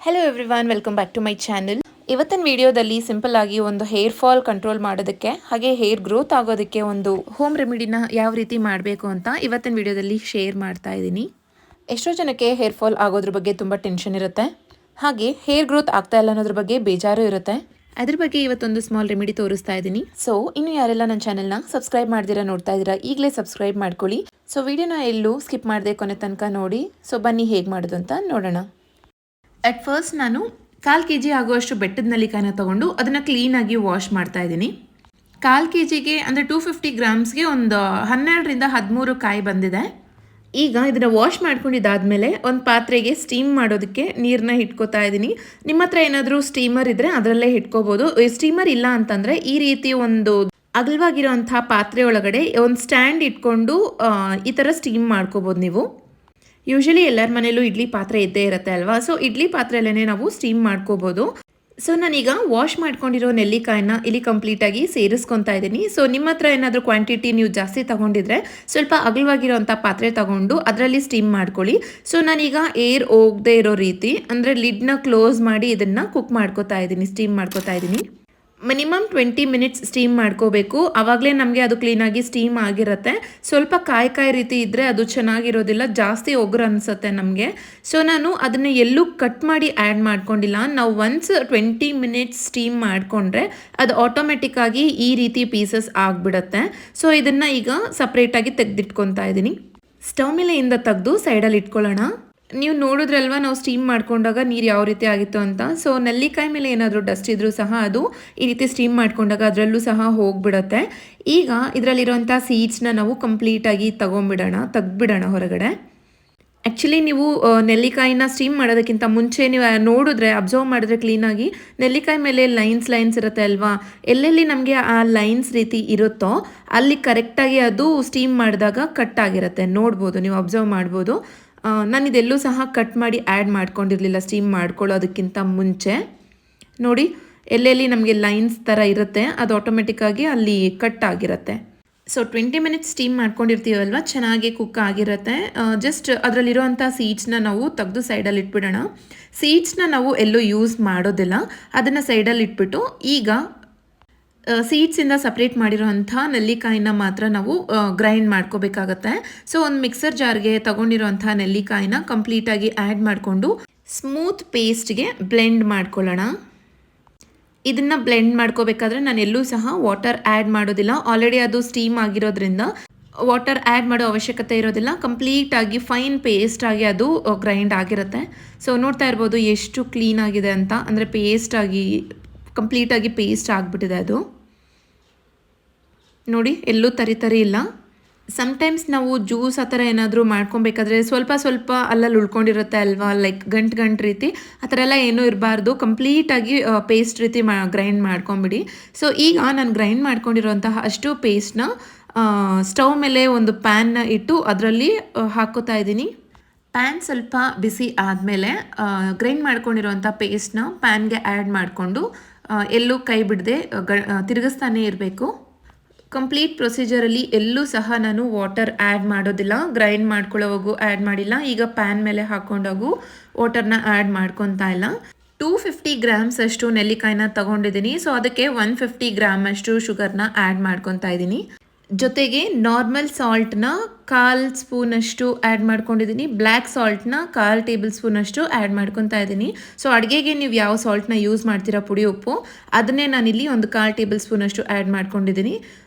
Hello everyone, welcome back to my channel. ಇವತ್ತಿನ ವಿಡಿಯೋದಲ್ಲಿ simple ಆಗಿ ಒಂದು ಹೇರ್ ಫಾಲ್ ಕಂಟ್ರೋಲ್ ಮಾಡೋದಕ್ಕೆ ಹಾಗೆ ಹೇರ್ ಗ್ರೋತ್ ಆಗೋದಕ್ಕೆ ಒಂದು ಹೋಮ್ ರೆಮಿಡಿನ ಯಾವ ರೀತಿ ಮಾಡಬೇಕು ಅಂತ ಇವತ್ತಿನ ವಿಡಿಯೋದಲ್ಲಿ ಶೇರ್ ಮಾಡ್ತಾ ಇದ್ದೀನಿ. ಎಷ್ಟೋ ಜನಕ್ಕೆ ಹೇರ್ ಫಾಲ್ ಆಗೋದ್ರ ಬಗ್ಗೆ ತುಂಬ ಟೆನ್ಷನ್ ಇರುತ್ತೆ, ಹಾಗೆ ಹೇರ್ ಗ್ರೋತ್ ಆಗ್ತಾ ಇಲ್ಲ ಅನ್ನೋದ್ರ ಬಗ್ಗೆ ಬೇಜಾರು ಇರುತ್ತೆ. ಅದ್ರ ಬಗ್ಗೆ ಇವತ್ತೊಂದು ಸ್ಮಾಲ್ ರೆಮಿಡಿ ತೋರಿಸ್ತಾ ಇದ್ದೀನಿ. ಸೊ ಇನ್ನು ಯಾರೆಲ್ಲ ನನ್ನ ಚಾನಲ್ನ ಸಬ್ಸ್ಕ್ರೈಬ್ ಮಾಡ್ದಿರಾ ನೋಡ್ತಾ ಇದ್ದೀರಾ, ಈಗಲೇ ಸಬ್ಸ್ಕ್ರೈಬ್ ಮಾಡ್ಕೊಳ್ಳಿ. ಸೊ ವಿಡಿಯೋನ ಎಲ್ಲೂ ಸ್ಕಿಪ್ ಮಾಡದೆ ಕೊನೆ ತನಕ ನೋಡಿ. ಸೊ ಬನ್ನಿ ಹೇಗೆ ಮಾಡೋದು ಅಂತ ನೋಡೋಣ. ಅಟ್ ಫಸ್ಟ್ ನಾನು 1/4 kg ಆಗುವಷ್ಟು ಬೆಟ್ಟದ ನೆಲ್ಲಿಕಾಯಿನ ತೊಗೊಂಡು ಅದನ್ನು ಕ್ಲೀನಾಗಿ ವಾಶ್ ಮಾಡ್ತಾ ಇದ್ದೀನಿ. 1/4 kgಗೆ ಅಂದರೆ 250 ಗ್ರಾಮ್ಸ್ಗೆ ಒಂದು 12ರಿಂದ 13 ಕಾಯಿ ಬಂದಿದೆ. ಈಗ ಇದನ್ನು ವಾಶ್ ಮಾಡ್ಕೊಂಡಿದ್ದಾದಮೇಲೆ ಒಂದು ಪಾತ್ರೆಗೆ ಸ್ಟೀಮ್ ಮಾಡೋದಕ್ಕೆ ನೀರನ್ನ ಇಟ್ಕೋತಾ ಇದ್ದೀನಿ. ನಿಮ್ಮ ಹತ್ರ ಏನಾದರೂ ಸ್ಟೀಮರ್ ಇದ್ದರೆ ಅದರಲ್ಲೇ ಇಟ್ಕೋಬೋದು. ಸ್ಟೀಮರ್ ಇಲ್ಲ ಅಂತಂದರೆ ಈ ರೀತಿ ಒಂದು ಅಗಲವಾಗಿರೋಂಥ ಪಾತ್ರೆ ಒಳಗಡೆ ಒಂದು ಸ್ಟ್ಯಾಂಡ್ ಇಟ್ಕೊಂಡು ಈ ಥರ ಸ್ಟೀಮ್ ಮಾಡ್ಕೋಬೋದು ನೀವು. ಯೂಶಲಿ ಎಲ್ಲರ ಮನೇಲೂ ಇಡ್ಲಿ ಪಾತ್ರೆ ಇದ್ದೇ ಇರುತ್ತೆ ಅಲ್ವಾ, ಸೊ ಇಡ್ಲಿ ಪಾತ್ರೆಯಲ್ಲೇ ನಾವು ಸ್ಟೀಮ್ ಮಾಡ್ಕೋಬೋದು. ಸೊ ನಾನೀಗ ವಾಶ್ ಮಾಡ್ಕೊಂಡಿರೋ ನೆಲ್ಲಿಕಾಯಿನ ಇಲ್ಲಿ ಕಂಪ್ಲೀಟಾಗಿ ಸೇರಿಸ್ಕೊತಾ ಇದ್ದೀನಿ. ಸೊ ನಿಮ್ಮ ಹತ್ರ ಏನಾದರೂ ಕ್ವಾಂಟಿಟಿ ನೀವು ಜಾಸ್ತಿ ತೊಗೊಂಡಿದ್ರೆ ಸ್ವಲ್ಪ ಅಗಲವಾಗಿರೋಂಥ ಪಾತ್ರೆ ತೊಗೊಂಡು ಅದರಲ್ಲಿ ಸ್ಟೀಮ್ ಮಾಡ್ಕೊಳ್ಳಿ. ಸೊ ನಾನೀಗ ಏರ್ ಹೋಗದೆ ಇರೋ ರೀತಿ ಅಂದರೆ ಲಿಡ್ನ ಕ್ಲೋಸ್ ಮಾಡಿ ಇದನ್ನು ಕುಕ್ ಮಾಡ್ಕೋತಾ ಇದ್ದೀನಿ, ಸ್ಟೀಮ್ ಮಾಡ್ಕೋತಾ ಇದ್ದೀನಿ. ಮಿನಿಮಮ್ 20 ಮಿನಿಟ್ಸ್ ಸ್ಟೀಮ್ ಮಾಡ್ಕೋಬೇಕು, ಆವಾಗಲೇ ನಮಗೆ ಅದು ಕ್ಲೀನಾಗಿ ಸ್ಟೀಮ್ ಆಗಿರುತ್ತೆ. ಸ್ವಲ್ಪ ಕಾಯಿ ರೀತಿ ಇದ್ದರೆ ಅದು ಚೆನ್ನಾಗಿರೋದಿಲ್ಲ, ಜಾಸ್ತಿ ಒಗ್ರು ಅನಿಸುತ್ತೆ ನಮಗೆ. ಸೊ ನಾನು ಅದನ್ನು ಎಲ್ಲೂ ಕಟ್ ಮಾಡಿ ಆ್ಯಡ್ ಮಾಡ್ಕೊಂಡಿಲ್ಲ. ನಾವು ಒನ್ಸ್ 20 ಮಿನಿಟ್ಸ್ ಸ್ಟೀಮ್ ಮಾಡಿಕೊಂಡ್ರೆ ಅದು ಆಟೋಮೆಟಿಕ್ಕಾಗಿ ಈ ರೀತಿ ಪೀಸಸ್ ಆಗಿಬಿಡುತ್ತೆ. ಸೊ ಇದನ್ನು ಈಗ ಸಪ್ರೇಟಾಗಿ ತೆಗೆದಿಟ್ಕೊತಾ ಇದ್ದೀನಿ. ಸ್ಟವ್ ಮೇಲೆ ಇಂದ ತೆಗೆದು ಸೈಡಲ್ಲಿ ಇಟ್ಕೊಳ್ಳೋಣ. ನೀವು ನೋಡಿದ್ರಲ್ವ ನಾವು ಸ್ಟೀಮ್ ಮಾಡ್ಕೊಂಡಾಗ ನೀರು ಯಾವ ರೀತಿ ಆಗಿತ್ತು ಅಂತ. ಸೊ ನೆಲ್ಲಿಕಾಯಿ ಮೇಲೆ ಏನಾದರೂ ಡಸ್ಟ್ ಇದ್ರೂ ಸಹ ಅದು ಈ ರೀತಿ ಸ್ಟೀಮ್ ಮಾಡ್ಕೊಂಡಾಗ ಅದರಲ್ಲೂ ಸಹ ಹೋಗಿಬಿಡುತ್ತೆ. ಈಗ ಇದರಲ್ಲಿರೋಂಥ ಸೀಡ್ಸ್ನ ನಾವು ಕಂಪ್ಲೀಟಾಗಿ ತೆಗ್ದುಬಿಡೋಣ ಹೊರಗಡೆ. ಆ್ಯಕ್ಚುಲಿ ನೀವು ನೆಲ್ಲಿಕಾಯಿನ ಸ್ಟೀಮ್ ಮಾಡೋದಕ್ಕಿಂತ ಮುಂಚೆ ನೀವು ನೋಡಿದ್ರೆ ಅಬ್ಸರ್ವ್ ಮಾಡಿದ್ರೆ ಕ್ಲೀನಾಗಿ ನೆಲ್ಲಿಕಾಯಿ ಮೇಲೆ ಲೈನ್ಸ್ ಇರುತ್ತೆ ಅಲ್ವಾ, ಎಲ್ಲೆಲ್ಲಿ ನಮಗೆ ಆ ಲೈನ್ಸ್ ರೀತಿ ಇರುತ್ತೋ ಅಲ್ಲಿ ಕರೆಕ್ಟಾಗಿ ಅದು ಸ್ಟೀಮ್ ಮಾಡಿದಾಗ ಕಟ್ ಆಗಿರುತ್ತೆ. ನೋಡ್ಬೋದು, ನೀವು ಅಬ್ಸರ್ವ್ ಮಾಡ್ಬೋದು. ನಾನು ಇದೆಲ್ಲೂ ಸಹ ಕಟ್ ಮಾಡಿ ಆ್ಯಡ್ ಮಾಡ್ಕೊಂಡಿರಲಿಲ್ಲ ಸ್ಟೀಮ್ ಮಾಡ್ಕೊಳ್ಳೋದಕ್ಕಿಂತ ಮುಂಚೆ. ನೋಡಿ ಎಲ್ಲೆಲ್ಲಿ ನಮಗೆ ಲೈನ್ಸ್ ಥರ ಇರುತ್ತೆ ಅದು ಆಟೋಮೆಟಿಕ್ಕಾಗಿ ಅಲ್ಲಿ ಕಟ್ ಆಗಿರುತ್ತೆ. ಸೊ 20 ಮಿನಿಟ್ಸ್ ಸ್ಟೀಮ್ ಮಾಡ್ಕೊಂಡಿರ್ತೀವಲ್ವ, ಚೆನ್ನಾಗಿ ಕುಕ್ ಆಗಿರುತ್ತೆ. ಜಸ್ಟ್ ಅದರಲ್ಲಿರೋವಂಥ ಸೀಡ್ಸ್ನ ನಾವು ತೆಗೆದು ಸೈಡಲ್ಲಿ ಇಟ್ಬಿಡೋಣ. ಸೀಡ್ಸ್ನ ನಾವು ಎಲ್ಲೂ ಯೂಸ್ ಮಾಡೋದಿಲ್ಲ, ಅದನ್ನು ಸೈಡಲ್ಲಿ ಇಟ್ಬಿಟ್ಟು ಈಗ ಸೀಡ್ಸಿಂದ ಸಪ್ರೇಟ್ ಮಾಡಿರೋಂಥ ನೆಲ್ಲಿಕಾಯಿನ ಮಾತ್ರ ನಾವು ಗ್ರೈಂಡ್ ಮಾಡ್ಕೋಬೇಕಾಗತ್ತೆ. ಸೊ ಒಂದು ಮಿಕ್ಸರ್ ಜಾರ್ಗೆ ತೊಗೊಂಡಿರೋಂಥ ನೆಲ್ಲಿಕಾಯಿನ ಕಂಪ್ಲೀಟಾಗಿ ಆ್ಯಡ್ ಮಾಡಿಕೊಂಡು ಸ್ಮೂತ್ ಪೇಸ್ಟ್ಗೆ ಬ್ಲೆಂಡ್ ಮಾಡ್ಕೊಳ್ಳೋಣ. ಇದನ್ನು ಬ್ಲೆಂಡ್ ಮಾಡ್ಕೋಬೇಕಾದ್ರೆ ನಾನು ಎಲ್ಲೂ ಸಹ ವಾಟರ್ ಆ್ಯಡ್ ಮಾಡೋದಿಲ್ಲ. ಆಲ್ರೆಡಿ ಅದು ಸ್ಟೀಮ್ ಆಗಿರೋದ್ರಿಂದ ವಾಟರ್ ಆ್ಯಡ್ ಮಾಡೋ ಅವಶ್ಯಕತೆ ಇರೋದಿಲ್ಲ. ಕಂಪ್ಲೀಟಾಗಿ ಫೈನ್ ಪೇಸ್ಟಾಗಿ ಅದು ಗ್ರೈಂಡ್ ಆಗಿರುತ್ತೆ. ಸೊ ನೋಡ್ತಾ ಇರ್ಬೋದು ಎಷ್ಟು ಕ್ಲೀನ್ ಆಗಿದೆ ಅಂತ, ಅಂದರೆ ಕಂಪ್ಲೀಟಾಗಿ ಪೇಸ್ಟ್ ಆಗಿಬಿಟ್ಟಿದೆ ಅದು. ನೋಡಿ ಎಲ್ಲೂ ತರಿ ಇಲ್ಲ. ಸಮ್ಟೈಮ್ಸ್ ನಾವು ಜ್ಯೂಸ್ ಆ ಥರ ಏನಾದರೂ ಮಾಡ್ಕೊಬೇಕಾದ್ರೆ ಸ್ವಲ್ಪ ಅಲ್ಲಲ್ಲಿ ಉಳ್ಕೊಂಡಿರುತ್ತೆ ಅಲ್ವಾ, ಲೈಕ್ ಗಂಟು ರೀತಿ, ಆ ಥರ ಎಲ್ಲ ಏನೂ ಇರಬಾರ್ದು. ಕಂಪ್ಲೀಟಾಗಿ ಪೇಸ್ಟ್ ರೀತಿ ಗ್ರೈಂಡ್ ಮಾಡ್ಕೊಂಬಿಡಿ. ಸೊ ಈಗ ನಾನು ಗ್ರೈಂಡ್ ಮಾಡ್ಕೊಂಡಿರೋಂತಹ ಅಷ್ಟು ಪೇಸ್ಟ್ನ ಸ್ಟವ್ ಮೇಲೆ ಒಂದು ಪ್ಯಾನ್ನ ಇಟ್ಟು ಅದರಲ್ಲಿ ಹಾಕೋತಾ ಇದ್ದೀನಿ. ಪ್ಯಾನ್ ಸ್ವಲ್ಪ ಬಿಸಿ ಆದಮೇಲೆ ಗ್ರೈಂಡ್ ಮಾಡ್ಕೊಂಡಿರೋಂಥ ಪೇಸ್ಟ್ನ ಪ್ಯಾನ್ಗೆ ಆ್ಯಡ್ ಮಾಡಿಕೊಂಡು ಎಲ್ಲೂ ಕೈ ಬಿಡದೆ ತಿರುಗಿಸ್ತಾನೆ ಇರಬೇಕು. ಕಂಪ್ಲೀಟ್ ಪ್ರೊಸೀಜರಲ್ಲಿ ಎಲ್ಲೂ ಸಹ ನಾನು ವಾಟರ್ ಆ್ಯಡ್ ಮಾಡೋದಿಲ್ಲ, ಗ್ರೈಂಡ್ ಮಾಡ್ಕೊಳ್ಳೋವಾಗೂ ಆ್ಯಡ್ ಮಾಡಿಲ್ಲ. ಈಗ ಪ್ಯಾನ್ ಮೇಲೆ ಹಾಕ್ಕೊಂಡಾಗೂ ವಾಟರ್ನ ಆ್ಯಡ್ ಮಾಡ್ಕೊತಾ ಇಲ್ಲ. 250 ಗ್ರಾಮ್ಸ್ ಅಷ್ಟು ನೆಲ್ಲಿಕಾಯಿನ ತೊಗೊಂಡಿದ್ದೀನಿ. ಸೊ ಅದಕ್ಕೆ 150 ಗ್ರಾಮ್ ಅಷ್ಟು ಶುಗರ್ನ ಆ್ಯಡ್ ಮಾಡ್ಕೊತಾ ಇದ್ದೀನಿ. ಜೊತೆಗೆ ನಾರ್ಮಲ್ ಸಾಲ್ಟ್ನ 1/4 ಸ್ಪೂನಷ್ಟು ಆ್ಯಡ್ ಮಾಡ್ಕೊಂಡಿದ್ದೀನಿ. ಬ್ಲ್ಯಾಕ್ ಸಾಲ್ಟ್ನ 1/4 ಟೇಬಲ್ ಸ್ಪೂನಷ್ಟು ಆ್ಯಡ್ ಮಾಡ್ಕೊತಾ ಇದ್ದೀನಿ. ಸೊ ಅಡುಗೆಗೆ ನೀವು ಯಾವ ಸಾಲ್ಟ್ನ ಯೂಸ್ ಮಾಡ್ತೀರಾ, ಪುಡಿ ಉಪ್ಪು, ಅದನ್ನೇ ನಾನಿಲ್ಲಿ ಒಂದು 1/4 ಟೇಬಲ್ ಸ್ಪೂನಷ್ಟು ಆ್ಯಡ್ ಮಾಡ್ಕೊಂಡಿದ್ದೀನಿ.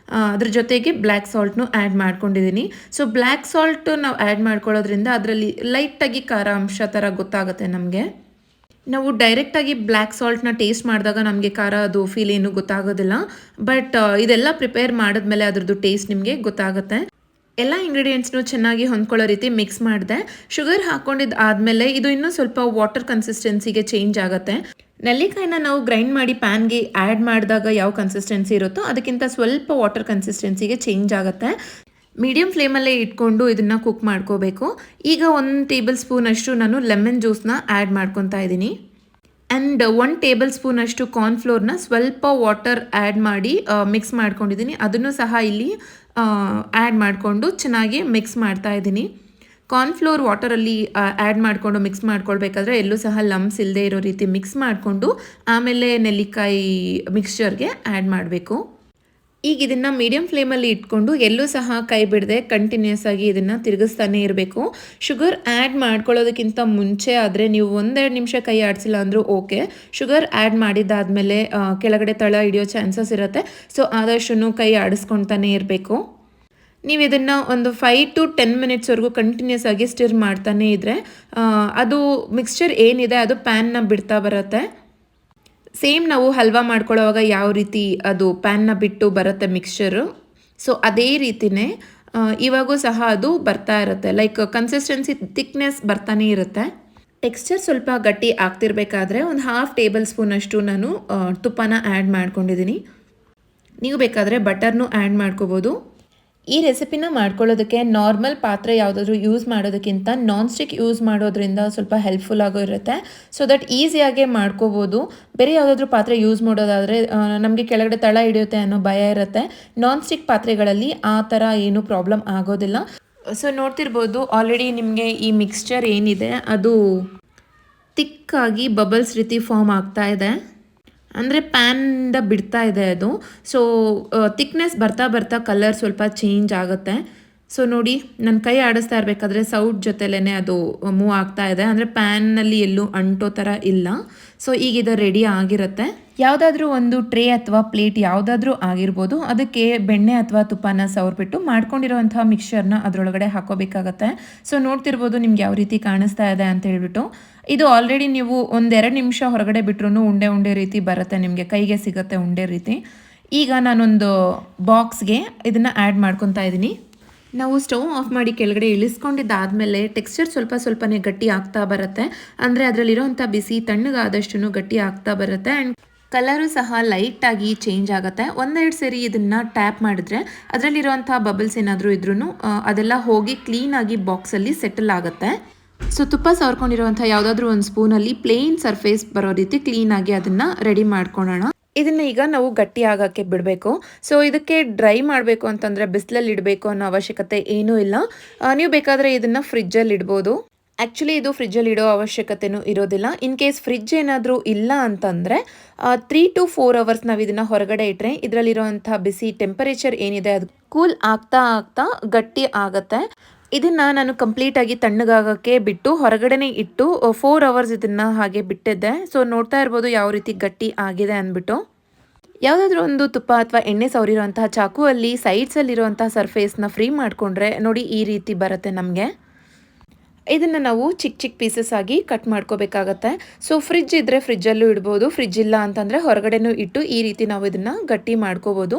ಅದ್ರ ಜೊತೆಗೆ ಬ್ಲ್ಯಾಕ್ ಸಾಲ್ಟ್ನು ಆ್ಯಡ್ ಮಾಡ್ಕೊಂಡಿದ್ದೀನಿ. ಸೊ ಬ್ಲ್ಯಾಕ್ ಸಾಲ್ಟ್ ನಾವು ಆ್ಯಡ್ ಮಾಡ್ಕೊಳ್ಳೋದ್ರಿಂದ ಅದರಲ್ಲಿ ಲೈಟಾಗಿ ಖಾರ ಅಂಶ ಥರ ಗೊತ್ತಾಗುತ್ತೆ ನಮಗೆ. ನಾವು ಡೈರೆಕ್ಟಾಗಿ ಬ್ಲ್ಯಾಕ್ ಸಾಲ್ಟ್ನ ಟೇಸ್ಟ್ ಮಾಡಿದಾಗ ನಮಗೆ ಖಾರ ಅದು ಫೀಲ್ ಏನೂ ಗೊತ್ತಾಗೋದಿಲ್ಲ. ಬಟ್ ಇದೆಲ್ಲ ಪ್ರಿಪೇರ್ ಮಾಡಿದ್ಮೇಲೆ ಅದ್ರದ್ದು ಟೇಸ್ಟ್ ನಿಮಗೆ ಗೊತ್ತಾಗುತ್ತೆ. ಎಲ್ಲ ಇಂಗ್ರೀಡಿಯೆಂಟ್ಸ್ನು ಚೆನ್ನಾಗಿ ಹೊಂದ್ಕೊಳ್ಳೋ ರೀತಿ ಮಿಕ್ಸ್ ಮಾಡಿದೆ. ಶುಗರ್ ಹಾಕ್ಕೊಂಡಿದ್ದು ಆದಮೇಲೆ ಇದು ಇನ್ನೂ ಸ್ವಲ್ಪ ವಾಟರ್ ಕನ್ಸಿಸ್ಟೆನ್ಸಿಗೆ ಚೇಂಜ್ ಆಗುತ್ತೆ. ನೆಲ್ಲಿಕಾಯಿನ ನಾವು ಗ್ರೈಂಡ್ ಮಾಡಿ ಪ್ಯಾನ್ಗೆ ಆ್ಯಡ್ ಮಾಡಿದಾಗ ಯಾವ ಕನ್ಸಿಸ್ಟೆನ್ಸಿ ಇರುತ್ತೋ ಅದಕ್ಕಿಂತ ಸ್ವಲ್ಪ ವಾಟರ್ ಕನ್ಸಿಸ್ಟೆನ್ಸಿಗೆ ಚೇಂಜ್ ಆಗುತ್ತೆ. ಮೀಡಿಯಮ್ ಫ್ಲೇಮಲ್ಲೇ ಇಟ್ಕೊಂಡು ಇದನ್ನು ಕುಕ್ ಮಾಡ್ಕೋಬೇಕು. ಈಗ 1 ಟೇಬಲ್ ಸ್ಪೂನಷ್ಟು ನಾನು ಲೆಮನ್ ಜ್ಯೂಸ್ನ ಆ್ಯಡ್ ಮಾಡ್ಕೊತಾ ಇದ್ದೀನಿ. ಆ್ಯಂಡ್ 1 ಟೇಬಲ್ ಸ್ಪೂನಷ್ಟು ಕಾರ್ನ್ಫ್ಲೋರ್ನ ಸ್ವಲ್ಪ ವಾಟರ್ ಆ್ಯಡ್ ಮಾಡಿ ಮಿಕ್ಸ್ ಮಾಡ್ಕೊಂಡಿದ್ದೀನಿ. ಅದನ್ನು ಸಹ ಇಲ್ಲಿ ಆ್ಯಡ್ ಮಾಡಿಕೊಂಡು ಚೆನ್ನಾಗಿ ಮಿಕ್ಸ್ ಮಾಡ್ತಾ ಇದ್ದೀನಿ. ಕಾರ್ನ್ಫ್ಲೋರ್ ವಾಟರಲ್ಲಿ ಆ್ಯಡ್ ಮಾಡಿಕೊಂಡು ಮಿಕ್ಸ್ ಮಾಡ್ಕೊಳ್ಬೇಕಾದ್ರೆ ಎಲ್ಲೂ ಸಹ ಲಮ್ಸ್ ಇಲ್ಲದೆ ಇರೋ ರೀತಿ ಮಿಕ್ಸ್ ಮಾಡಿಕೊಂಡು ಆಮೇಲೆ ನೆಲ್ಲಿಕಾಯಿ ಮಿಕ್ಸ್ಚರ್ಗೆ ಆ್ಯಡ್ ಮಾಡಬೇಕು. ಈಗ ಇದನ್ನು ಮೀಡಿಯಮ್ ಫ್ಲೇಮಲ್ಲಿ ಇಟ್ಕೊಂಡು ಎಲ್ಲೂ ಸಹ ಕೈ ಬಿಡದೆ ಕಂಟಿನ್ಯೂಸ್ ಆಗಿ ಇದನ್ನು ತಿರುಗಿಸ್ತಾನೆ ಇರಬೇಕು. ಶುಗರ್ ಆ್ಯಡ್ ಮಾಡ್ಕೊಳ್ಳೋದಕ್ಕಿಂತ ಮುಂಚೆ ಆದರೆ ನೀವು 1-2 ನಿಮಿಷ ಕೈ ಆಡಿಸಿಲ್ಲ ಅಂದರೂ ಓಕೆ. ಶುಗರ್ ಆ್ಯಡ್ ಮಾಡಿದ್ದಾದಮೇಲೆ ಕೆಳಗಡೆ ತಳ ಹಿಡಿಯೋ ಚಾನ್ಸಸ್ ಇರುತ್ತೆ. ಸೊ ಆದಷ್ಟು ಕೈ ಆಡಿಸ್ಕೊತಾನೆ ಇರಬೇಕು. ನೀವು ಇದನ್ನು ಒಂದು 5 to 10 ಮಿನಿಟ್ಸ್ವರೆಗೂ ಕಂಟಿನ್ಯೂಸ್ ಆಗಿ ಸ್ಟಿರ್ ಮಾಡ್ತಾನೆ ಇದ್ದರೆ ಅದು ಮಿಕ್ಸ್ಚರ್ ಏನಿದೆ ಅದು ಪ್ಯಾನ್ನ ಬಿಡ್ತಾ ಬರುತ್ತೆ. ಸೇಮ್ ನಾವು ಹಲ್ವಾ ಮಾಡ್ಕೊಳ್ಳೋವಾಗ ಯಾವ ರೀತಿ ಅದು ಪ್ಯಾನ್ನ ಬಿಟ್ಟು ಬರುತ್ತೆ ಮಿಕ್ಸ್ಚರು, ಸೊ ಅದೇ ರೀತಿಯೇ ಇವಾಗೂ ಸಹ ಅದು ಬರ್ತಾ ಇರುತ್ತೆ. ಲೈಕ್ ಕನ್ಸಿಸ್ಟೆನ್ಸಿ ಥಿಕ್ನೆಸ್ ಬರ್ತಾನೆ ಇರುತ್ತೆ. ಟೆಕ್ಸ್ಚರ್ ಸ್ವಲ್ಪ ಗಟ್ಟಿ ಆಗ್ತಿರ್ಬೇಕಾದ್ರೆ ಒಂದು 1/2 ಟೇಬಲ್ ಸ್ಪೂನಷ್ಟು ನಾನು ತುಪ್ಪನ ಆ್ಯಡ್ ಮಾಡ್ಕೊಂಡಿದ್ದೀನಿ. ನೀವು ಬೇಕಾದರೆ ಬಟರ್ನೂ ಆ್ಯಡ್ ಮಾಡ್ಕೋಬೋದು. ಈ ರೆಸಿಪಿನ ಮಾಡ್ಕೊಳ್ಳೋದಕ್ಕೆ ನಾರ್ಮಲ್ ಪಾತ್ರೆ ಯಾವುದಾದ್ರೂ ಯೂಸ್ ಮಾಡೋದಕ್ಕಿಂತ ನಾನ್ ಸ್ಟಿಕ್ ಯೂಸ್ ಮಾಡೋದ್ರಿಂದ ಸ್ವಲ್ಪ ಹೆಲ್ಪ್ಫುಲ್ ಆಗೋ ಇರುತ್ತೆ. ಸೊ ದಟ್ ಈಸಿಯಾಗೆ ಮಾಡ್ಕೋಬೋದು. ಬೇರೆ ಯಾವುದಾದ್ರೂ ಪಾತ್ರೆ ಯೂಸ್ ಮಾಡೋದಾದರೆ ನಮಗೆ ಕೆಳಗಡೆ ತಳ ಹಿಡಿಯುತ್ತೆ ಅನ್ನೋ ಭಯ ಇರುತ್ತೆ. ನಾನ್ ಸ್ಟಿಕ್ ಪಾತ್ರೆಗಳಲ್ಲಿ ಆ ಥರ ಏನೂ ಪ್ರಾಬ್ಲಮ್ ಆಗೋದಿಲ್ಲ. ಸೊ ನೋಡ್ತಿರ್ಬೋದು ಆಲ್ರೆಡಿ ನಿಮಗೆ ಈ ಮಿಕ್ಸ್ಚರ್ ಏನಿದೆ ಅದು ತಿಕ್ಕಾಗಿ ಬಬಲ್ಸ್ ರೀತಿ ಫಾರ್ಮ್ ಆಗ್ತಾ ಇದೆ. ಅಂದರೆ ಪ್ಯಾನಿಂದ ಬಿಡ್ತಾ ಇದೆ ಅದು. ಸೊ ಥಿಕ್ನೆಸ್ ಬರ್ತಾ ಬರ್ತಾ ಕಲರ್ ಸ್ವಲ್ಪ ಚೇಂಜ್ ಆಗುತ್ತೆ. ಸೊ ನೋಡಿ ನನ್ನ ಕೈ ಆಡಿಸ್ತಾ ಇರಬೇಕಾದ್ರೆ ಸೌಟ್ ಜೊತೆಲೇ ಅದು ಮೂವ್ ಆಗ್ತಾ ಇದೆ. ಅಂದರೆ ಪ್ಯಾನ್ನಲ್ಲಿ ಎಲ್ಲೂ ಅಂಟೋ ಥರ ಇಲ್ಲ. ಸೊ ಈಗ ಇದು ರೆಡಿ ಆಗಿರುತ್ತೆ. ಯಾವುದಾದ್ರೂ ಒಂದು ಟ್ರೇ ಅಥವಾ ಪ್ಲೇಟ್ ಯಾವುದಾದ್ರೂ ಆಗಿರ್ಬೋದು, ಅದಕ್ಕೆ ಬೆಣ್ಣೆ ಅಥವಾ ತುಪ್ಪನ ಸವರ್ಬಿಟ್ಟು ಮಾಡ್ಕೊಂಡಿರೋವಂಥ ಮಿಕ್ಸ್ಚರ್ನ ಅದರೊಳಗಡೆ ಹಾಕೋಬೇಕಾಗತ್ತೆ. ಸೊ ನೋಡ್ತಿರ್ಬೋದು ನಿಮ್ಗೆ ಯಾವ ರೀತಿ ಕಾಣಿಸ್ತಾ ಇದೆ ಅಂತ ಹೇಳ್ಬಿಟ್ಟು. ಇದು ಆಲ್ರೆಡಿ ನೀವು 1-2 ನಿಮಿಷ ಹೊರಗಡೆ ಬಿಟ್ರೂ ಉಂಡೆ ಉಂಡೆ ರೀತಿ ಬರುತ್ತೆ, ನಿಮಗೆ ಕೈಗೆ ಸಿಗುತ್ತೆ ಉಂಡೆ ರೀತಿ. ಈಗ ನಾನೊಂದು ಬಾಕ್ಸ್ಗೆ ಇದನ್ನು ಆ್ಯಡ್ ಮಾಡ್ಕೊತಾ ಇದ್ದೀನಿ. ನಾವು ಸ್ಟವ್ ಆಫ್ ಮಾಡಿ ಕೆಳಗಡೆ ಇಳಿಸ್ಕೊಂಡಿದ್ದಾದಮೇಲೆ ಟೆಕ್ಸ್ಚರ್ ಸ್ವಲ್ಪನೇ ಗಟ್ಟಿ ಆಗ್ತಾ ಬರುತ್ತೆ. ಅಂದರೆ ಅದರಲ್ಲಿರೋವಂಥ ಬಿಸಿ ತಣ್ಣಗಾದಷ್ಟು ಗಟ್ಟಿ ಆಗ್ತಾ ಬರುತ್ತೆ. ಆ್ಯಂಡ್ ಕಲರು ಸಹ ಲೈಟಾಗಿ ಚೇಂಜ್ ಆಗುತ್ತೆ. 1-2 ಸರಿ ಇದನ್ನು ಟ್ಯಾಪ್ ಮಾಡಿದ್ರೆ ಅದರಲ್ಲಿರೋವಂಥ ಬಬಲ್ಸ್ ಏನಾದರೂ ಇದ್ರೂ ಅದೆಲ್ಲ ಹೋಗಿ ಕ್ಲೀನಾಗಿ ಬಾಕ್ಸಲ್ಲಿ ಸೆಟಲ್ ಆಗುತ್ತೆ. ಸೊ ತುಪ್ಪ ಸವರ್ಕೊಂಡಿರುವಂಥ ಯಾವುದಾದ್ರೂ ಒಂದು ಸ್ಪೂನಲ್ಲಿ ಪ್ಲೇನ್ ಸರ್ಫೇಸ್ ಬರೋ ರೀತಿ ಕ್ಲೀನಾಗಿ ಅದನ್ನು ರೆಡಿ ಮಾಡ್ಕೊಳ್ಳೋಣ. ಇದನ್ನು ಈಗ ನಾವು ಗಟ್ಟಿ ಆಗೋಕ್ಕೆ ಬಿಡಬೇಕು. ಸೊ ಇದಕ್ಕೆ ಡ್ರೈ ಮಾಡಬೇಕು ಅಂತಂದರೆ ಬಿಸಿಲಲ್ಲಿ ಇಡಬೇಕು ಅನ್ನೋ ಅವಶ್ಯಕತೆ ಏನೂ ಇಲ್ಲ. ನೀವು ಬೇಕಾದರೆ ಇದನ್ನು ಫ್ರಿಜ್ಜಲ್ಲಿ ಇಡ್ಬೋದು. ಆ್ಯಕ್ಚುಲಿ ಇದು ಫ್ರಿಜ್ಜಲ್ಲಿ ಇಡೋ ಅವಶ್ಯಕತೆಯೂ ಇರೋದಿಲ್ಲ. ಇನ್ ಕೇಸ್ ಫ್ರಿಜ್ ಏನಾದರೂ ಇಲ್ಲ ಅಂತಂದರೆ 3 to 4 ಅವರ್ಸ್ ನಾವು ಇದನ್ನು ಹೊರಗಡೆ ಇಟ್ಟರೆ ಇದರಲ್ಲಿರೋವಂಥ ಬಿಸಿ ಟೆಂಪರೇಚರ್ ಏನಿದೆ ಅದು ಕೂಲ್ ಆಗ್ತಾ ಆಗ್ತಾ ಗಟ್ಟಿ ಆಗುತ್ತೆ. ಇದನ್ನು ನಾನು ಕಂಪ್ಲೀಟಾಗಿ ತಣ್ಣಗಾಗೋಕ್ಕೆ ಬಿಟ್ಟು ಹೊರಗಡೆನೇ ಇಟ್ಟು 4 ಅವರ್ಸ್ ಇದನ್ನು ಹಾಗೆ ಬಿಟ್ಟಿದ್ದೆ. ಸೊ ನೋಡ್ತಾ ಇರ್ಬೋದು ಯಾವ ರೀತಿ ಗಟ್ಟಿ ಆಗಿದೆ ಅಂದ್ಬಿಟ್ಟು. ಯಾವುದಾದ್ರೂ ಒಂದು ತುಪ್ಪ ಅಥವಾ ಎಣ್ಣೆ ಸವರಿರೋಂತಹ ಚಾಕುವಲ್ಲಿ ಸೈಡ್ಸಲ್ಲಿರುವಂತಹ ಸರ್ಫೇಸ್ನ ಫ್ರೀ ಮಾಡಿಕೊಂಡ್ರೆ ನೋಡಿ ಈ ರೀತಿ ಬರುತ್ತೆ ನಮಗೆ. ಇದನ್ನು ನಾವು ಚಿಕ್ಕ ಪೀಸಸ್ ಆಗಿ ಕಟ್ ಮಾಡ್ಕೋಬೇಕಾಗತ್ತೆ. ಸೊ ಫ್ರಿಜ್ ಇದ್ದರೆ ಫ್ರಿಜ್ಜಲ್ಲೂ ಇಡ್ಬೋದು, ಫ್ರಿಜ್ ಇಲ್ಲ ಅಂತಂದರೆ ಹೊರಗಡೆನೂ ಇಟ್ಟು ಈ ರೀತಿ ನಾವು ಇದನ್ನು ಗಟ್ಟಿ ಮಾಡ್ಕೋಬೋದು.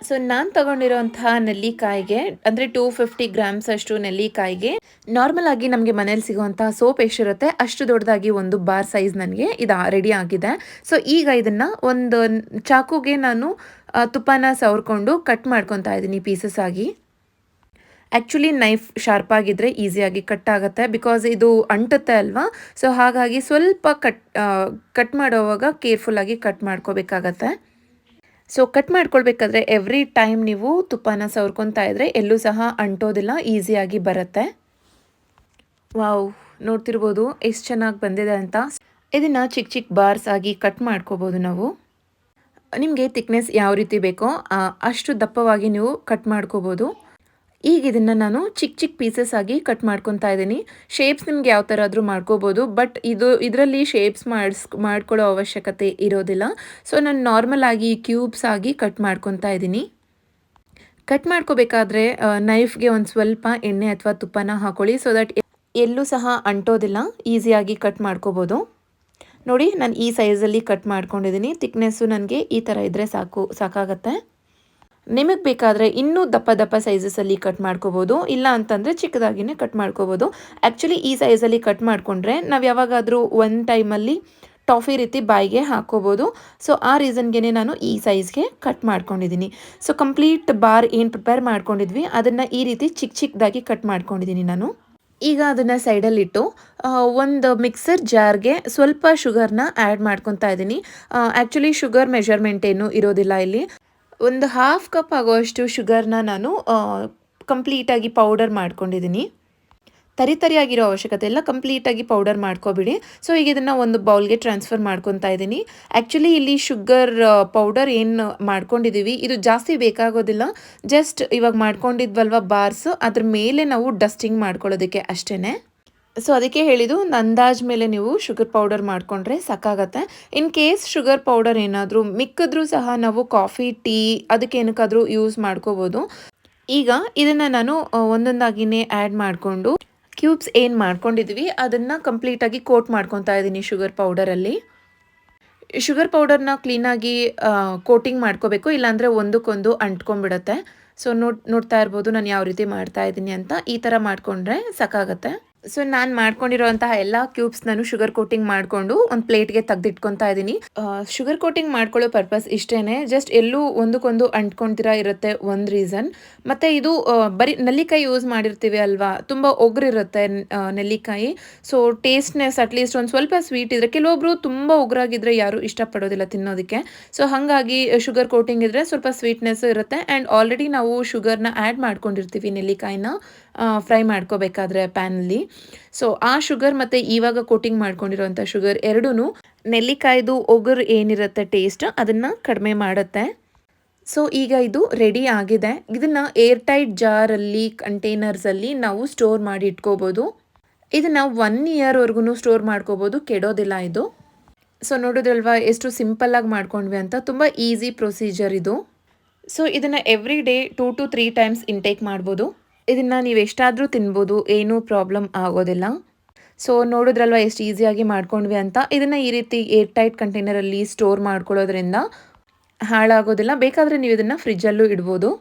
ಸೊ ನಾನು ತೊಗೊಂಡಿರೋಂತಹ ನೆಲ್ಲಿಕಾಯಿಗೆ ಅಂದರೆ 250 ಗ್ರಾಮ್ಸ್ ಅಷ್ಟು ನೆಲ್ಲಿಕಾಯಿಗೆ ನಾರ್ಮಲ್ ಆಗಿ ನಮಗೆ ಮನೇಲಿ ಸಿಗುವಂತಹ ಸೋಪ್ ಎಷ್ಟಿರುತ್ತೆ ಅಷ್ಟು ದೊಡ್ಡದಾಗಿ ಒಂದು ಬಾರ್ ಸೈಜ್ ನನಗೆ ಇದು ರೆಡಿ ಆಗಿದೆ. ಸೊ ಈಗ ಇದನ್ನು ಒಂದು ಚಾಕುಗೆ ನಾನು ತುಪ್ಪನ ಸವರ್ಕೊಂಡು ಕಟ್ ಮಾಡ್ಕೊತಾ ಇದ್ದೀನಿ ಪೀಸಸ್ ಆಗಿ. ಆ್ಯಕ್ಚುಲಿ ನೈಫ್ ಶಾರ್ಪ್ ಆಗಿದ್ದರೆ ಈಸಿಯಾಗಿ ಕಟ್ ಆಗುತ್ತೆ, ಬಿಕಾಸ್ ಇದು ಅಂಟುತ್ತೆ ಅಲ್ವಾ. ಸೊ ಹಾಗಾಗಿ ಸ್ವಲ್ಪ ಕಟ್ ಮಾಡೋವಾಗ ಕೇರ್ಫುಲ್ಲಾಗಿ ಕಟ್ ಮಾಡ್ಕೋಬೇಕಾಗತ್ತೆ. ಸೊ ಕಟ್ ಮಾಡ್ಕೊಳ್ಬೇಕಾದ್ರೆ ಎವ್ರಿ ಟೈಮ್ ನೀವು ತುಪ್ಪನ ಸವರ್ಕೊತಾ ಇದ್ದರೆ ಎಲ್ಲೂ ಸಹ ಅಂಟೋದಿಲ್ಲ, ಈಸಿಯಾಗಿ ಬರುತ್ತೆ. ವಾವ್, ನೋಡ್ತಿರ್ಬೋದು ಎಷ್ಟು ಚೆನ್ನಾಗಿ ಬಂದಿದೆ ಅಂತ. ಇದನ್ನು ಚಿಕ್ಕ ಬಾರ್ಸ್ ಆಗಿ ಕಟ್ ಮಾಡ್ಕೋಬೋದು ನಾವು. ನಿಮಗೆ ಥಿಕ್ನೆಸ್ ಯಾವ ರೀತಿ ಬೇಕೋ ಅಷ್ಟು ದಪ್ಪವಾಗಿ ನೀವು ಕಟ್ ಮಾಡ್ಕೋಬೋದು. ಈಗ ಇದನ್ನು ನಾನು ಚಿಕ್ಕ ಪೀಸಸ್ ಆಗಿ ಕಟ್ ಮಾಡ್ಕೊತಾ ಇದ್ದೀನಿ. ಶೇಪ್ಸ್ ನಿಮ್ಗೆ ಯಾವ ಥರ ಆದರೂ ಮಾಡ್ಕೋಬೋದು, ಬಟ್ ಇದರಲ್ಲಿ ಶೇಪ್ಸ್ ಮಾಡ್ಕೊಳ್ಳೋ ಅವಶ್ಯಕತೆ ಇರೋದಿಲ್ಲ. ಸೊ ನಾನು ನಾರ್ಮಲ್ ಆಗಿ ಕ್ಯೂಬ್ಸ್ ಆಗಿ ಕಟ್ ಮಾಡ್ಕೊತಾ ಇದ್ದೀನಿ. ಕಟ್ ಮಾಡ್ಕೋಬೇಕಾದ್ರೆ ನೈಫ್ಗೆ ಒಂದು ಸ್ವಲ್ಪ ಎಣ್ಣೆ ಅಥವಾ ತುಪ್ಪನ ಹಾಕೊಳ್ಳಿ, ಸೊ ದಟ್ ಎಲ್ಲೂ ಸಹ ಅಂಟೋದಿಲ್ಲ, ಈಸಿಯಾಗಿ ಕಟ್ ಮಾಡ್ಕೋಬೋದು. ನೋಡಿ ನಾನು ಈ ಸೈಜಲ್ಲಿ ಕಟ್ ಮಾಡ್ಕೊಂಡಿದ್ದೀನಿ. ಥಿಕ್ನೆಸ್ಸು ನನಗೆ ಈ ಥರ ಇದ್ದರೆ ಸಾಕಾಗತ್ತೆ. ನಿಮಗೆ ಬೇಕಾದರೆ ಇನ್ನೂ ದಪ್ಪ ಸೈಜಸಲ್ಲಿ ಕಟ್ ಮಾಡ್ಕೋಬೋದು, ಇಲ್ಲ ಅಂತಂದರೆ ಚಿಕ್ಕದಾಗಿಯೇ ಕಟ್ ಮಾಡ್ಕೋಬೋದು. ಆ್ಯಕ್ಚುಲಿ ಈ ಸೈಜಲ್ಲಿ ಕಟ್ ಮಾಡಿಕೊಂಡ್ರೆ ನಾವು ಯಾವಾಗಾದರೂ ಒಂದು ಟೈಮಲ್ಲಿ ಟಾಫಿ ರೀತಿ ಬಾಯಿಗೆ ಹಾಕ್ಕೋಬೋದು. ಸೊ ಆ ರೀಸನ್ಗೆ ನಾನು ಈ ಸೈಜ್ಗೆ ಕಟ್ ಮಾಡ್ಕೊಂಡಿದ್ದೀನಿ. ಸೊ ಕಂಪ್ಲೀಟ್ ಬಾರ್ ಏನು ಪ್ರಿಪೇರ್ ಮಾಡ್ಕೊಂಡಿದ್ವಿ ಅದನ್ನು ಈ ರೀತಿ ಚಿಕ್ಕದಾಗಿ ಕಟ್ ಮಾಡ್ಕೊಂಡಿದ್ದೀನಿ ನಾನು. ಈಗ ಅದನ್ನು ಸೈಡಲ್ಲಿಟ್ಟು ಒಂದು ಮಿಕ್ಸರ್ ಜಾರ್ಗೆ ಸ್ವಲ್ಪ ಶುಗರ್ನ ಆ್ಯಡ್ ಮಾಡ್ಕೊತಾ ಇದ್ದೀನಿ. ಆ್ಯಕ್ಚುಲಿ ಶುಗರ್ ಮೆಷರ್ಮೆಂಟ್ ಏನೂ ಇರೋದಿಲ್ಲ ಇಲ್ಲಿ. ಒಂದು 1/2 ಕಪ್ ಆಗೋಷ್ಟು ಶುಗರ್ನ ನಾನು ಕಂಪ್ಲೀಟಾಗಿ ಪೌಡರ್ ಮಾಡ್ಕೊಂಡಿದ್ದೀನಿ. ತರಿಯಾಗಿರೋ ಅವಶ್ಯಕತೆ ಇಲ್ಲ, ಕಂಪ್ಲೀಟಾಗಿ ಪೌಡರ್ ಮಾಡ್ಕೊಬಿಡಿ. ಸೊ ಈಗ ಇದನ್ನು ಒಂದು ಬೌಲ್ಗೆ ಟ್ರಾನ್ಸ್ಫರ್ ಮಾಡ್ಕೊತಾ ಇದ್ದೀನಿ. ಆ್ಯಕ್ಚುಲಿ ಇಲ್ಲಿ ಶುಗರ್ ಪೌಡರ್ ಏನು ಮಾಡ್ಕೊಂಡಿದ್ದೀವಿ ಇದು ಜಾಸ್ತಿ ಬೇಕಾಗೋದಿಲ್ಲ. ಜಸ್ಟ್ ಇವಾಗ ಮಾಡ್ಕೊಂಡಿದ್ವಲ್ವ ಬಾರ್ಸ್, ಅದ್ರ ಮೇಲೆ ನಾವು ಡಸ್ಟಿಂಗ್ ಮಾಡ್ಕೊಳ್ಳೋದಕ್ಕೆ ಅಷ್ಟೇ. ಸೊ ಅದಕ್ಕೆ ಹೇಳಿದ್ದು, ಒಂದು ಅಂದಾಜು ಮೇಲೆ ನೀವು ಶುಗರ್ ಪೌಡರ್ ಮಾಡಿಕೊಂಡ್ರೆ ಸಾಕಾಗತ್ತೆ. ಇನ್ ಕೇಸ್ ಶುಗರ್ ಪೌಡರ್ ಏನಾದರೂ ಮಿಕ್ಕಿದ್ರೂ ಸಹ ನಾವು ಕಾಫಿ, ಟೀ ಅದಕ್ಕೆ ಏನಕ್ಕಾದರೂ ಯೂಸ್ ಮಾಡ್ಕೋಬೋದು. ಈಗ ಇದನ್ನು ನಾನು ಒಂದೊಂದಾಗಿನೇ ಆ್ಯಡ್ ಮಾಡಿಕೊಂಡು ಕ್ಯೂಬ್ಸ್ ಏನು ಮಾಡ್ಕೊಂಡಿದ್ವಿ ಅದನ್ನು ಕಂಪ್ಲೀಟಾಗಿ ಕೋಟ್ ಮಾಡ್ಕೊತಾ ಇದ್ದೀನಿ ಶುಗರ್ ಪೌಡರಲ್ಲಿ. ಶುಗರ್ ಪೌಡರ್ನ ಕ್ಲೀನಾಗಿ ಕೋಟಿಂಗ್ ಮಾಡ್ಕೋಬೇಕು, ಇಲ್ಲಾಂದರೆ ಒಂದಕ್ಕೊಂದು ಅಂಟ್ಕೊಂಡ್ಬಿಡುತ್ತೆ. ಸೊ ನೋಡ್ತಾ ಇರ್ಬೋದು ನಾನು ಯಾವ ರೀತಿ ಮಾಡ್ತಾ ಇದ್ದೀನಿ ಅಂತ. ಈ ಥರ ಮಾಡಿಕೊಂಡ್ರೆ ಸಾಕಾಗತ್ತೆ. ಸೊ ನಾನು ಮಾಡ್ಕೊಂಡಿರೋಂತಹ ಎಲ್ಲ ಕ್ಯೂಬ್ಸ್ ನಾನು ಶುಗರ್ ಕೋಟಿಂಗ್ ಮಾಡಿಕೊಂಡು ಒಂದು ಪ್ಲೇಟ್ಗೆ ತೆಗೆದಿಟ್ಕೊತಾ ಇದ್ದೀನಿ. ಶುಗರ್ ಕೋಟಿಂಗ್ ಮಾಡ್ಕೊಳ್ಳೋ ಪರ್ಪಸ್ ಇಷ್ಟೇ, ಜಸ್ಟ್ ಎಲ್ಲೂ ಒಂದಕ್ಕೊಂದು ಅಂಟ್ಕೊಳ್ತಿರ ಇರುತ್ತೆ ಒಂದು ರೀಸನ್. ಮತ್ತು ಇದು ಬರೀ ನೆಲ್ಲಿಕಾಯಿ ಯೂಸ್ ಮಾಡಿರ್ತೀವಿ ಅಲ್ವಾ, ತುಂಬ ಒಗ್ರಿರುತ್ತೆ ನೆಲ್ಲಿಕಾಯಿ. ಸೊ ಟೇಸ್ಟ್ನೆಸ್ ಅಟ್ಲೀಸ್ಟ್ ಒಂದು ಸ್ವಲ್ಪ ಸ್ವೀಟ್ ಇದ್ರೆ, ಕೆಲವೊಬ್ರು ತುಂಬ ಉಗ್ರಾಗಿದ್ದರೆ ಯಾರು ಇಷ್ಟಪಡೋದಿಲ್ಲ ತಿನ್ನೋದಕ್ಕೆ. ಸೊ ಹಾಗಾಗಿ ಶುಗರ್ ಕೋಟಿಂಗ್ ಇದ್ದರೆ ಸ್ವಲ್ಪ ಸ್ವೀಟ್ನೆಸ್ ಇರುತ್ತೆ. ಆ್ಯಂಡ್ ಆಲ್ರೆಡಿ ನಾವು ಶುಗರ್ನ ಆ್ಯಡ್ ಮಾಡ್ಕೊಂಡಿರ್ತೀವಿ ನೆಲ್ಲಿಕಾಯಿನ ಫ್ರೈ ಮಾಡ್ಕೋಬೇಕಾದ್ರೆ ಪ್ಯಾನಲ್ಲಿ. ಸೊ ಆ ಶುಗರ್ ಮತ್ತು ಇವಾಗ ಕೋಟಿಂಗ್ ಮಾಡ್ಕೊಂಡಿರೋಂಥ ಶುಗರ್ ಎರಡೂ ನೆಲ್ಲಿಕಾಯ್ದು ಒಗರು ಏನಿರುತ್ತೆ ಟೇಸ್ಟ್ ಅದನ್ನು ಕಡಿಮೆ ಮಾಡುತ್ತೆ. ಸೊ ಈಗ ಇದು ರೆಡಿ ಆಗಿದೆ. ಇದನ್ನು ಏರ್ ಟೈಟ್ ಜಾರಲ್ಲಿ, ಕಂಟೈನರ್ಸಲ್ಲಿ ನಾವು ಸ್ಟೋರ್ ಮಾಡಿ ಇಟ್ಕೋಬೋದು. ಇದನ್ನು 1 ಇಯರ್ವರೆಗೂ ಸ್ಟೋರ್ ಮಾಡ್ಕೋಬೋದು, ಕೆಡೋದಿಲ್ಲ ಇದು. ಸೊ ನೋಡೋದ್ರಲ್ವಾ ಎಷ್ಟು ಸಿಂಪಲ್ಲಾಗಿ ಮಾಡ್ಕೊಂಡ್ವಿ ಅಂತ. ತುಂಬ ಈಸಿ ಪ್ರೊಸೀಜರ್ ಇದು. ಸೊ ಇದನ್ನು every day 2 to 3 times intake ಮಾಡ್ಬೋದು. ಇದನ್ನು ನೀವು ಎಷ್ಟಾದರೂ ತಿನ್ಬೋದು, ಏನೂ ಪ್ರಾಬ್ಲಮ್ ಆಗೋದಿಲ್ಲ. ಸೊ ನೋಡಿದ್ರಲ್ವ ಎಷ್ಟು ಈಸಿಯಾಗಿ ಮಾಡ್ಕೊಂಡ್ವಿ ಅಂತ. ಇದನ್ನು ಈ ರೀತಿ ಏರ್ ಟೈಟ್ ಕಂಟೈನರಲ್ಲಿ ಸ್ಟೋರ್ ಮಾಡ್ಕೊಳ್ಳೋದ್ರಿಂದ ಹಾಳಾಗೋದಿಲ್ಲ. ಬೇಕಾದರೆ ನೀವು ಇದನ್ನು ಫ್ರಿಜ್ಜಲ್ಲೂ ಇಡ್ಬೋದು.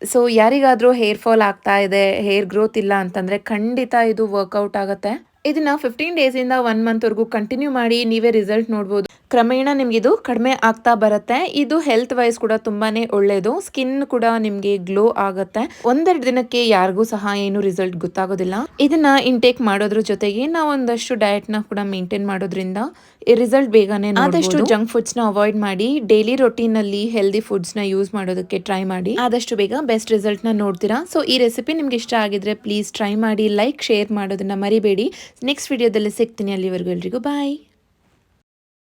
ಸೊ ಯಾರಿಗಾದರೂ ಹೇರ್ ಫಾಲ್ ಆಗ್ತಾ ಇದೆ, ಹೇರ್ ಗ್ರೋತ್ ಇಲ್ಲ ಅಂತಂದರೆ ಖಂಡಿತ ಇದು ವರ್ಕೌಟ್ ಆಗುತ್ತೆ. ಇದನ್ನು 15 ಡೇಸಿಂದ 1 ಮಂತ್ವರೆಗೂ ಕಂಟಿನ್ಯೂ ಮಾಡಿ ನೀವೇ ರಿಸಲ್ಟ್ ನೋಡ್ಬೋದು. ಕ್ರಮೇಣ ನಿಮಗಿದು ಕಡಿಮೆ ಆಗ್ತಾ ಬರುತ್ತೆ. ಇದು ಹೆಲ್ತ್ ವೈಸ್ ಕೂಡ ತುಂಬಾ ಒಳ್ಳೆಯದು. ಸ್ಕಿನ್ ಕೂಡ ನಿಮಗೆ ಗ್ಲೋ ಆಗುತ್ತೆ. 1-2 ದಿನಕ್ಕೆ ಯಾರಿಗೂ ಸಹ ಏನು ರಿಸಲ್ಟ್ ಗೊತ್ತಾಗೋದಿಲ್ಲ. ಇದನ್ನು ಇಂಟೇಕ್ ಮಾಡೋದ್ರ ಜೊತೆಗೆ ನಾವು ಒಂದಷ್ಟು ಡಯಟ್ನ ಕೂಡ ಮೇಂಟೈನ್ ಮಾಡೋದ್ರಿಂದ ಈ ರಿಸಲ್ಟ್ ಬೇಗನೆ ಆದಷ್ಟು ಜಂಕ್ ಫುಡ್ಸ್ನ ಅವಾಯ್ಡ್ ಮಾಡಿ ಡೈಲಿ ರೊಟೀನಲ್ಲಿ ಹೆಲ್ದಿ ಫುಡ್ಸ್ನ ಯೂಸ್ ಮಾಡೋದಕ್ಕೆ ಟ್ರೈ ಮಾಡಿ. ಆದಷ್ಟು ಬೇಗ ಬೆಸ್ಟ್ ರಿಸಲ್ಟ್ನ ನೋಡ್ತೀರಾ. ಸೊ ಈ ರೆಸಿಪಿ ನಿಮ್ಗೆ ಇಷ್ಟ ಆಗಿದ್ರೆ ಪ್ಲೀಸ್ ಟ್ರೈ ಮಾಡಿ, ಲೈಕ್, ಶೇರ್ ಮಾಡೋದನ್ನ ಮರಿಬೇಡಿ. ನೆಕ್ಸ್ಟ್ ವಿಡಿಯೋದಲ್ಲಿ ಸಿಗ್ತೀನಿ. ಅಲ್ಲಿವರೆಗೂ ಎಲ್ರಿಗೂ ಬಾಯ್.